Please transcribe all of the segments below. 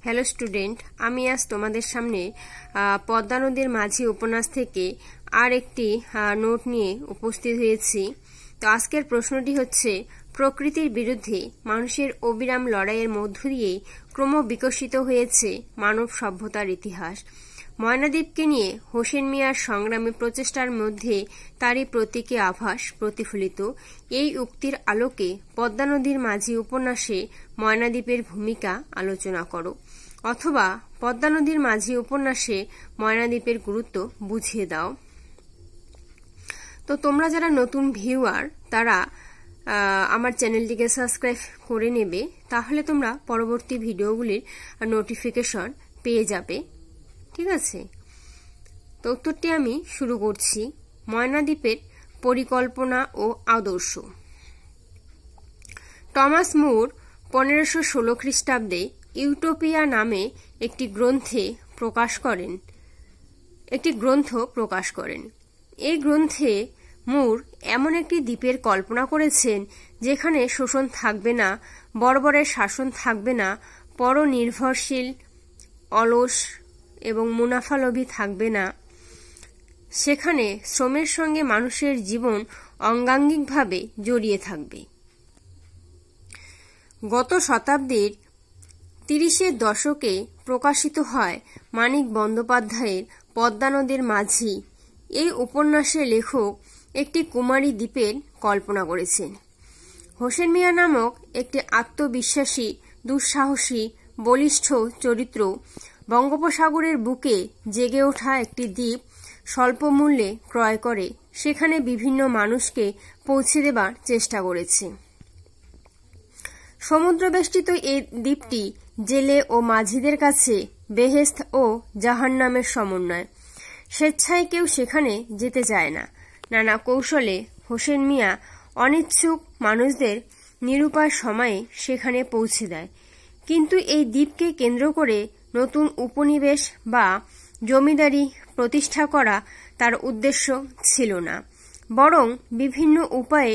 Hello student, আমি আজ তোমাদের সামনে পদ্মা নদীর মাঝি উপন্যাস থেকে আর একটি নোট নিয়ে উপস্থিত হয়েছি। তো আজকের প্রশ্নটি হচ্ছে, প্রকৃতির বিরুদ্ধে মানুষের অবিরাম লড়াইয়ের মধ্য দিয়ে ক্রমবিকশিত হয়েছে মানব সভ্যতার ইতিহাস। ময়নাদ্বীপকে নিয়ে হোসেন মিয়ার সংগ্রামী প্রচেষ্টার মধ্যে তারই প্রতীকী আভাস প্রতিফলিত। এই উক্তির আলোকে পদ্মা নদীর মাঝি উপন্যাসে ময়নাদ্বীপের ভূমিকা আলোচনা করো, অথবা পদ্মা নদীর মাঝি উপন্যাসে ময়নাদ্বীপের গুরুত্ব বুঝিয়ে দাও। তো তোমরা যারা নতুন ভিউয়ার তারা আমার চ্যানেলটিকে সাবস্ক্রাইব করে নেবে, তাহলে তোমরা পরবর্তী ভিডিওগুলির নোটিফিকেশন পেয়ে যাবে। ঠিক আছে, তো উত্তরটি আমি শুরু করছি। ময়নাদ্বীপের পরিকল্পনা ও আদর্শ। টমাস মুর 1516 খ্রিস্টাব্দে ইউটোপিয়া নামে একটি গ্রন্থ প্রকাশ করেন। এই গ্রন্থে মুর এমন একটি দ্বীপের কল্পনা করেছেন যেখানে শোষণ থাকবে না, বর্বরের শাসন থাকবে না, পরনির্ভরশীল, অলস এবং মুনাফালোভী থাকবে না। সেখানে শ্রমের সঙ্গে মানুষের জীবন অঙ্গাঙ্গিকভাবে জড়িয়ে থাকবে। গত শতাব্দীর 30-এর দশকে প্রকাশিত হয় মানিক বন্দ্যোপাধ্যায়ের পদ্মা নদীর মাঝি। এই উপন্যাসে লেখক একটি কুমারী দ্বীপের কল্পনা করেছেন। হোসেন মিয়া নামক একটি আত্মবিশ্বাসী, দুঃসাহসী, বলিষ্ঠ চরিত্র বঙ্গোপসাগরের বুকে জেগে ওঠা একটি দ্বীপ স্বল্প মূল্যে ক্রয় করে সেখানে বিভিন্ন মানুষকে পৌঁছে দেবার চেষ্টা করেছে। সমুদ্রবেষ্টিত এই দ্বীপটি জেলে ও মাঝিদের কাছে বেহেশত ও জাহান্নামের সমন্বয়। স্বেচ্ছায় কেউ সেখানে যেতে চায় না। নানা কৌশলে হোসেন মিয়া অনিচ্ছুক মানুষদের নিরুপায় সময়ে সেখানে পৌঁছে দেয়। কিন্তু এই দ্বীপকে কেন্দ্র করে নতুন উপনিবেশ বা জমিদারি প্রতিষ্ঠা করা তার উদ্দেশ্য ছিল না, বরং বিভিন্ন উপায়ে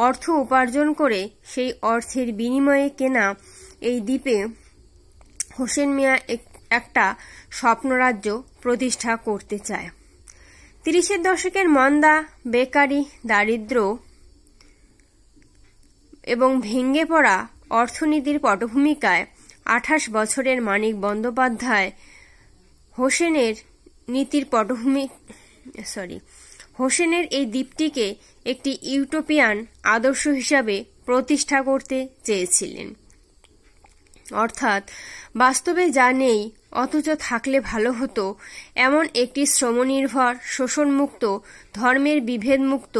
অর্থ উপার্জন করে সেই অর্থের বিনিময়ে কেনা এই দ্বীপে হোসেন মিয়া একটা স্বপ্নরাজ্য প্রতিষ্ঠা করতে চায়। 30-এর দশকের মন্দা, বেকারি, দারিদ্র্য এবং ভেঙে পড়া অর্থনীতির পটভূমিকায় 28 বছরের মানিক বন্দ্যোপাধ্যায় হোসেনের এই দ্বীপটিকে একটি ইউটোপিয়ান আদর্শ হিসাবে প্রতিষ্ঠা করতে চেয়েছিলেন। অর্থাৎ বাস্তবে যা নেই অথচ থাকলে ভালো হতো এমন একটি শ্রমনির্ভর, শোষণমুক্ত, ধর্মের বিভেদমুক্ত,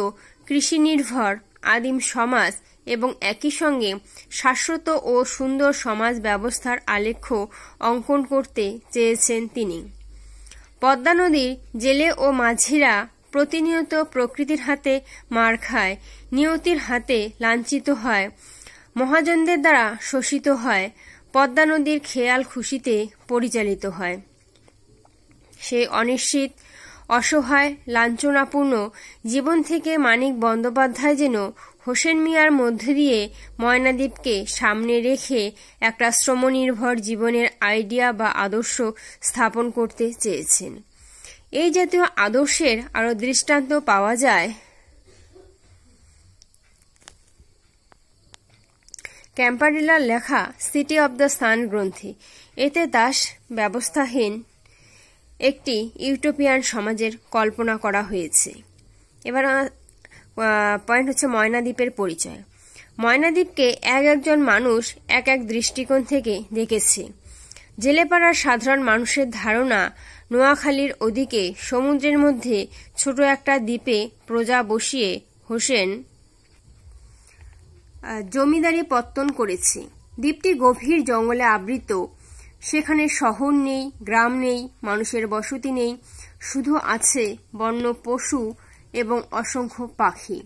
কৃষিনির্ভর আদিম সমাজ এবং একই সঙ্গে শাশ্বত ও সুন্দর সমাজ ব্যবস্থার আলেখ্য অঙ্কন করতে চেয়েছেন তিনি। পদ্মা নদীর জেলে ও মাঝিরা প্রতিনিয়ত প্রকৃতির হাতে মার খায়, নিয়তির হাতে লাঞ্ছিত হয়, মহাজনদের দ্বারা শোষিত হয়, পদ্মা নদীর খেয়াল খুশিতে পরিচালিত হয়। সেই অনিশ্চিত, অসহায়, লাঞ্ছনাপূর্ণ জীবন থেকে মানিক বন্দ্যোপাধ্যায় যেন হোসেন মিয়ার মধ্য দিয়ে ময়নাদ্বীপকে সামনে রেখে একটা শ্রমনির্ভর জীবনের আইডিয়া বা আদর্শ স্থাপন করতে চেয়েছেন। এই জাতীয় আদর্শের আরও দৃষ্টান্ত পাওয়া যায় ক্যাম্পারেলার লেখা সিটি অব দ্য সান গ্রন্থে। এতে দাস ব্যবস্থাহীন একটি ইউটোপিয়ান সমাজের কল্পনা করা হয়েছে। এবার পয়েন্ট হচ্ছে ময়নাদ্বীপের পরিচয়। ময়নাদ্বীপকে একজন মানুষ এক দৃষ্টিকোণ থেকে দেখেছে। জেলেপাড়ার সাধারণ মানুষের ধারণা, নোয়াখালীর ওদিকে সমুদ্রের মধ্যে ছোট একটা দ্বীপে প্রজা বসিয়ে হোসেন জমিদারি পত্তন করেছে। দ্বীপটি গভীর জঙ্গলে আবৃত। সেখানে শহর নেই, গ্রাম নেই, মানুষের বসতি নেই, শুধু আছে বন্য পশু এবং অসংখ্য পাখি।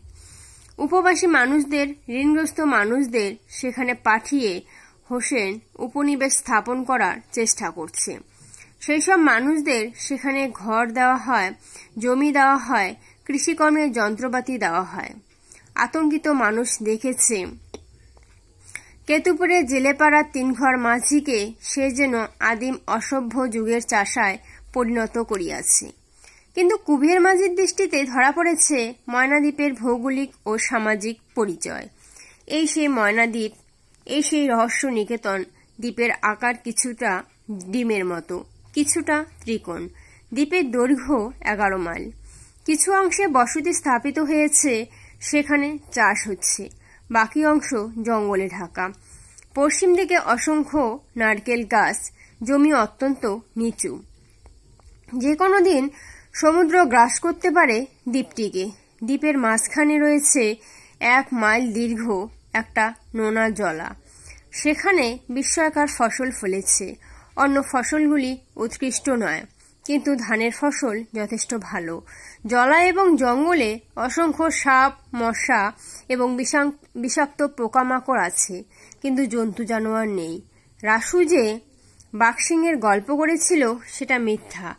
উপবাসী মানুষদের, ঋণগ্রস্ত মানুষদের সেখানে পাঠিয়ে হোসেন উপনিবেশ স্থাপন করার চেষ্টা করছে। সেই সব মানুষদের সেখানে ঘর দেওয়া হয়, জমি দেওয়া হয়, কৃষিকর্মের যন্ত্রপাতি দেওয়া হয়। আতঙ্কিত মানুষ দেখেছে কেতুপুরে জেলেপাড়ার 3 ঘর মাঝিকে সে যেন আদিম অসভ্য যুগের চাষায় পরিণত করিয়াছে। কিন্তু কুবের মাঝির দৃষ্টিতে ধরা পড়েছে ময়নাদ্বীপের ভৌগোলিক ও সামাজিক পরিচয়। এই সেই ময়নাদ্বীপ, এই সেই রহস্য নিকেতন। দ্বীপের আকার কিছুটা ডিমের মতো, কিছুটা ত্রিকোণ। দ্বীপের দৈর্ঘ্য 11 মাইল। কিছু অংশে বসতি স্থাপিত হয়েছে, সেখানে চাষ হচ্ছে। বাকি অংশ জঙ্গলে ঢাকা। পশ্চিম দিকে অসংখ্য নারকেল গাছ। জমি অত্যন্ত নিচু। যে কোনো দিন সমুদ্র গ্রাস করতে পারে দ্বীপটিকে। দ্বীপের মাঝখানে রয়েছে 1 মাইল দীর্ঘ একটা নোনা জলা। সেখানে বিস্ময়কর ফসল ফলেছে। অন্য ফসলগুলি উৎকৃষ্ট নয়, কিন্তু ধানের ফসল যথেষ্ট ভালো। জলা এবং জঙ্গলে অসংখ্য সাপ, মশা এবং বিষাক্ত পোকামাকড় আছে, কিন্তু জন্তু জানোয়ার নেই। রাসু যে বাঘসিংহের গল্প করেছিল সেটা মিথ্যা।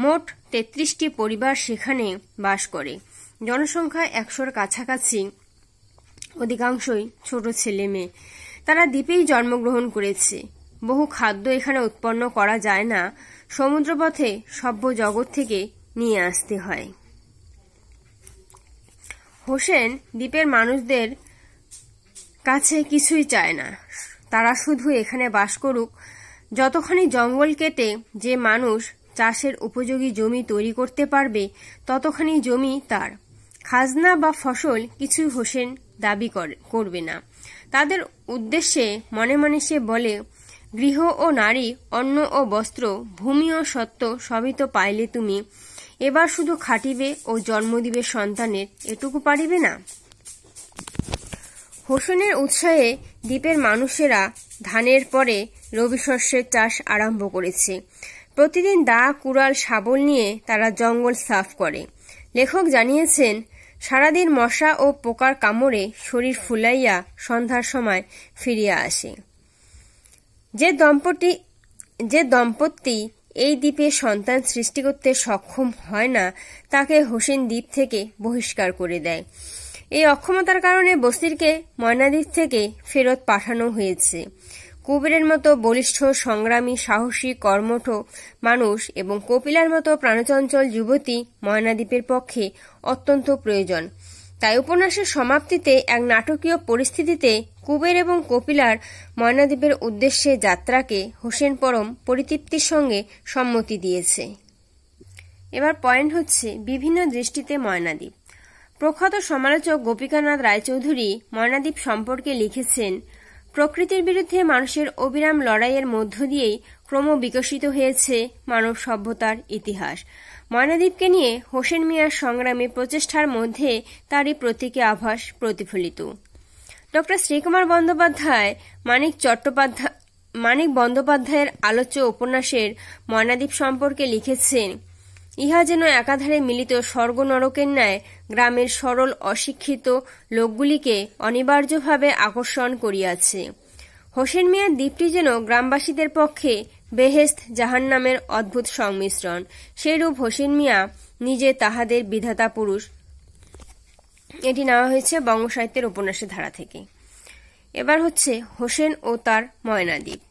মোট 33টি পরিবার সেখানে বাস করে। জনসংখ্যা 100-র কাছাকাছি। অধিকাংশই ছোট ছেলে মেয়ে। তারা দ্বীপেই জন্মগ্রহণ করেছে। বহু খাদ্য এখানে উৎপন্ন করা যায় না, সমুদ্রপথে সভ্য জগৎ থেকে নিয়ে আসতে হয়। হোসেন দ্বীপের মানুষদের কাছে কিছুই চায় না। তারা শুধু এখানে বাস করুক। যতখানি জঙ্গল কেটে যে মানুষ চাষের উপযোগী জমি তৈরি করতে পারবে, ততখানি জমি তার। খাজনা বা ফসল কিছু হোসেন দাবি করবে না। তাদের উদ্দেশ্যে মনে মনে সে বলে, গৃহ ও নারী, অন্ন ও বস্ত্র, ভূমি ও সত্ত্ব সবই তো পাইলে তুমি। এবার শুধু খাটিবে ও জন্ম দিবে সন্তানের, এটুকু পারিবে না? হোসেনের উৎসাহে দ্বীপের মানুষেরা ধানের পরে রবি শস্যের চাষ আরম্ভ করেছে। প্রতিদিন দা, কুড়াল, শাবল নিয়ে তারা জঙ্গল সাফ করে। লেখক জানিয়েছেন, সারাদিন মশা ও পোকার কামড়ে শরীর ফুলাইয়া সন্ধ্যার সময় ফিরিয়া আসে। যে দম্পতি এই দ্বীপে সন্তান সৃষ্টি করতে সক্ষম হয় না, তাকে হোসেন দ্বীপ থেকে বহিষ্কার করে দেয়। এই অক্ষমতার কারণে বস্তিরকে ময়নাদ্বীপ থেকে ফেরত পাঠানো হয়েছে। কুবেরের মতো বলিষ্ঠ, সংগ্রামী, সাহসী, কর্মঠ মানুষ এবং কপিলার মতো প্রাণচঞ্চল যুবতী ময়নাদ্বীপের পক্ষে অত্যন্ত প্রয়োজন। তাই উপন্যাসের সমাপ্তিতে এক নাটকীয় পরিস্থিতিতে কুবের এবং কপিলার ময়নাদ্বীপের উদ্দেশ্যে যাত্রাকে হোসেন পরম পরিতৃপ্তির সঙ্গে সম্মতি দিয়েছে। এবার পয়েন্ট হচ্ছে বিভিন্ন দৃষ্টিতে ময়নাদ্বীপ। প্রখ্যাত সমালোচক গোপীকানাথ রায়চৌধুরী ময়নাদ্বীপ সম্পর্কে লিখেছেন, প্রকৃতির বিরুদ্ধে মানুষের অবিরাম লড়াইয়ের মধ্য দিয়েই ক্রমবিকশিত হয়েছে মানব সভ্যতার ইতিহাস। ময়নাদ্বীপকে নিয়ে হোসেন মিয়ার সংগ্রামী প্রচেষ্টার মধ্যে তারই প্রতীকী আভাস প্রতিফলিত। ডক্টর শ্রীকুমার বন্দ্যোপাধ্যায় মানিক বন্দ্যোপাধ্যায়ের আলোচ্য উপন্যাসের ময়নাদ্বীপ সম্পর্কে লিখেছেন, ইহা যেন একাধারে মিলিত স্বর্গ নরকের ন্যায় গ্রামের সরল অশিক্ষিত লোকগুলিকে অনিবার্যভাবে আকর্ষণ করিয়াছে। হোসেন মিয়ার দ্বীপটি যেন গ্রামবাসীদের পক্ষে বেহেশত জাহান্নামের অদ্ভুত সংমিশ্রণ। সেইরূপ হোসেন মিয়া নিজে তাহাদের বিধাতা পুরুষ। এটি নেওয়া হয়েছে বঙ্গসাহিত্যের উপন্যাসের ধারা থেকে। এবার হচ্ছে হোসেন ও তার ময়নাদ্বীপ।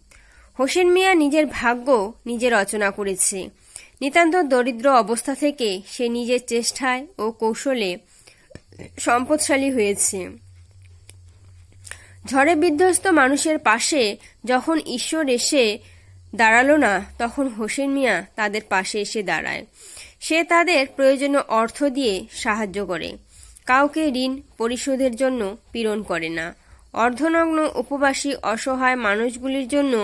হোসেন মিয়া নিজের ভাগ্য নিজে রচনা করেছে। নিতান্ত দরিদ্র অবস্থা থেকে সে নিজের চেষ্টায় ও কৌশলে সম্পদশালী হয়েছে। ঝড়ে বিধ্বস্ত মানুষের পাশে যখন ঈশ্বর এসে দাঁড়ালো না, তখন হোসেন মিয়া তাদের পাশে এসে দাঁড়ায়। সে তাদের প্রয়োজনীয় অর্থ দিয়ে সাহায্য করে। কাউকে ঋণ পরিশোধের জন্য পীড়ন করে না। অর্ধনগ্ন উপবাসী অসহায় মানুষগুলির জন্য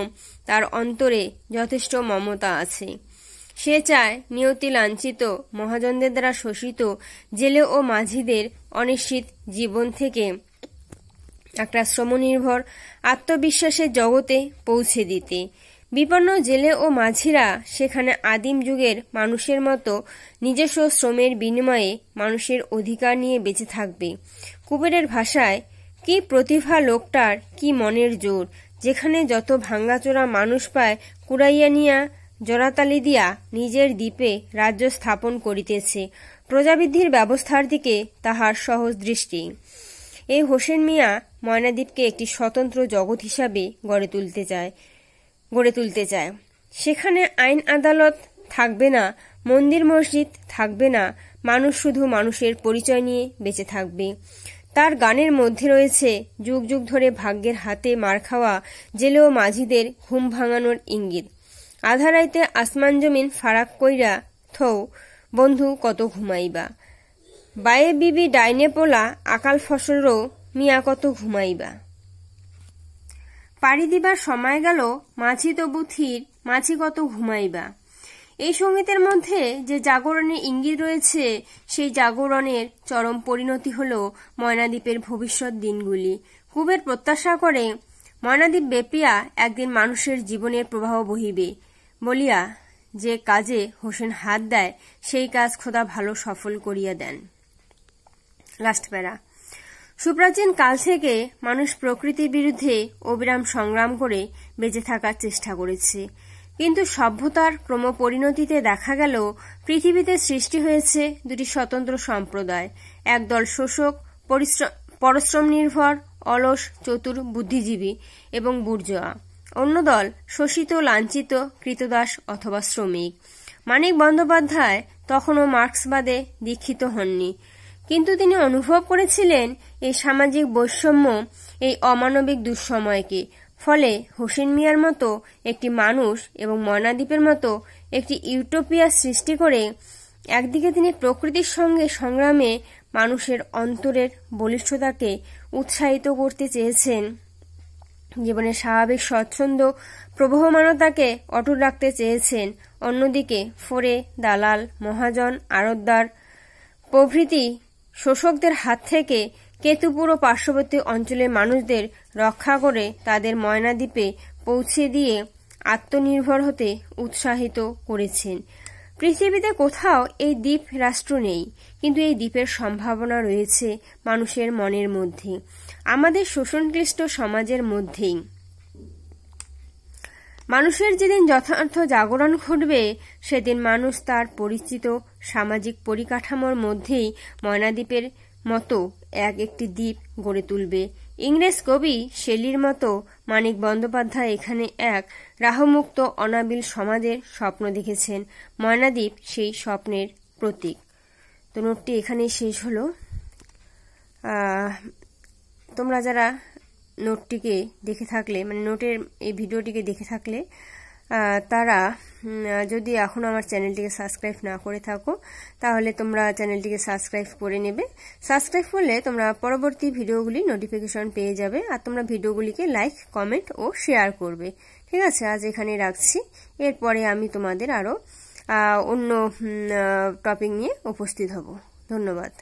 তার অন্তরে যথেষ্ট মমতা আছে। সে চায় নিয়তি লাঞ্ছিত, মহাজনদের দ্বারা শোষিত জেলে ও মাঝিদের অনিশ্চিত জীবন থেকে একটা শ্রমনির্ভর আত্মবিশ্বাসের জগতে পৌঁছে দিতে। বিপন্ন জেলে ও মাঝিরা সেখানে আদিম যুগের মানুষের মতো নিজস্ব শ্রমের বিনিময়ে মানুষের অধিকার নিয়ে বেঁচে থাকবে। কুবেরের ভাষায়, কি প্রতিভা লোকটার, কি মনের জোর! যেখানে যত ভাঙ্গাচোরা মানুষ পায় কুড়াইয়া নিয়া জোড়াতালি দিয়া নিজের দ্বীপে রাজ্য স্থাপন করিতেছে। প্রজাবৃদ্ধির ব্যবস্থার দিকে তাহার সহজ দৃষ্টি। এই হোসেন মিয়া ময়নাদ্বীপকে একটি স্বতন্ত্র জগৎ হিসাবে গড়ে তুলতে চায়। সেখানে আইন আদালত থাকবে না, মন্দির মসজিদ থাকবে না, মানুষ শুধু মানুষের পরিচয় নিয়ে বেঁচে থাকবে। তার গানের মধ্যে রয়েছে যুগ যুগ ধরে ভাগ্যের হাতে মার খাওয়া জেলে ও মাঝিদের ঘুম ভাঙানোর ইঙ্গিত। আধা রাইতে আসমান জমিন ফারাক কইরা থৌ বন্ধু কত ঘুমাইবা, বায়ে বিবি ডাইনে পোলা আকাল ফসলরও মিয়া কত ঘুমাইবা। পাড়ি দিবার সময় গেল মাঝি তবু থির, মাঝি কত ঘুমাইবা। এই সঙ্গীতের মধ্যে যে জাগরণের ইঙ্গিত রয়েছে, সেই জাগরণের চরম পরিণতি হল ময়নাদ্বীপের ভবিষ্যৎ দিনগুলি। কুবের প্রত্যাশা করে ময়নাদ্বীপ বেপিয়া একদিন মানুষের জীবনের প্রবাহ বহিবে বলিয়া যে কাজে হোসেন হাত দেয়, সেই কাজ খোদা ভালো সফল করিয়া দেন। লাস্ট প্যারা। সুপ্রাচীন কাল থেকে মানুষ প্রকৃতির বিরুদ্ধে অবিরাম সংগ্রাম করে বেঁচে থাকার চেষ্টা করেছে, কিন্তু সভ্যতার ক্রমপরিণতিতে দেখা গেল পৃথিবীতে সৃষ্টি হয়েছে দুটি স্বতন্ত্র সম্প্রদায়, একদল শোষক, পরিশ্রম নির্ভর, অলস, চতুর, বুদ্ধিজীবী এবং বুর্জোয়া, অন্য দল শোষিত, লাঞ্ছিত, কৃতদাস অথবা শ্রমিক। মানিক বন্দ্যোপাধ্যায় তখনও মার্ক্সবাদে দীক্ষিত হননি, কিন্তু তিনি অনুভব করেছিলেন এই সামাজিক বৈষম্য, এই অমানবিক দুঃসময়কে। ফলে হোসেন মিয়ার মতো একটি মানুষ এবং ময়নাদ্বীপের মতো একটি ইউটোপিয়া সৃষ্টি করে একদিকে তিনি প্রকৃতির সঙ্গে সংগ্রামে মানুষের অন্তরের বলিষ্ঠতাকে উৎসাহিত করতে চেয়েছেন, জীবনের স্বাভাবিক স্বচ্ছন্দ প্রবহমানতাকে অটুট রাখতে চেয়েছেন। অন্যদিকে ফোরে, দালাল, মহাজন, আড়তদার প্রভৃতি শোষকদের হাত থেকে কেতুপুর ও পার্শ্ববর্তী অঞ্চলের মানুষদের রক্ষা করে তাদের ময়নাদ্বীপে পৌঁছে দিয়ে আত্মনির্ভর হতে উৎসাহিত করেছেন। পৃথিবীতে কোথাও এই দ্বীপ রাষ্ট্র নেই, কিন্তু এই দ্বীপের সম্ভাবনা রয়েছে মানুষের মনের মধ্যে, আমাদের শোষণক্লিষ্ট সমাজের মধ্যেই। মানুষের যেদিন যথার্থ জাগরণ ঘটবে, সেদিন মানুষ তার পরিচিত সামাজিক পরিকাঠামোর মধ্যেই ময়নাদ্বীপের মতো একটি দ্বীপ গড়ে তুলবে। ইংরেজ কবি শেলির মতো মানিক বন্দ্যোপাধ্যায় এখানে এক রাহমুক্ত অনাবিল সমাজের স্বপ্ন দেখেছেন। ময়নাদ্বীপ সেই স্বপ্নের প্রতীক। তো নোটটি এখানেই শেষ হলো। তোমরা যারা নোটটিকে দেখে থাকলে, মানে নোটের এই ভিডিওটিকে দেখে থাকলে, তারা যদি এখনও আমার চ্যানেলটিকে সাবস্ক্রাইব না করে থাকো, তাহলে তোমরা চ্যানেলটিকে সাবস্ক্রাইব করে নেবে। সাবস্ক্রাইব করলে তোমরা পরবর্তী ভিডিওগুলি নোটিফিকেশন পেয়ে যাবে, আর তোমরা ভিডিওগুলিকে লাইক, কমেন্ট ও শেয়ার করবে। ঠিক আছে, আজ এখানে রাখছি। এরপরে আমি তোমাদের আরও অন্য টপিক নিয়ে উপস্থিত হব। ধন্যবাদ।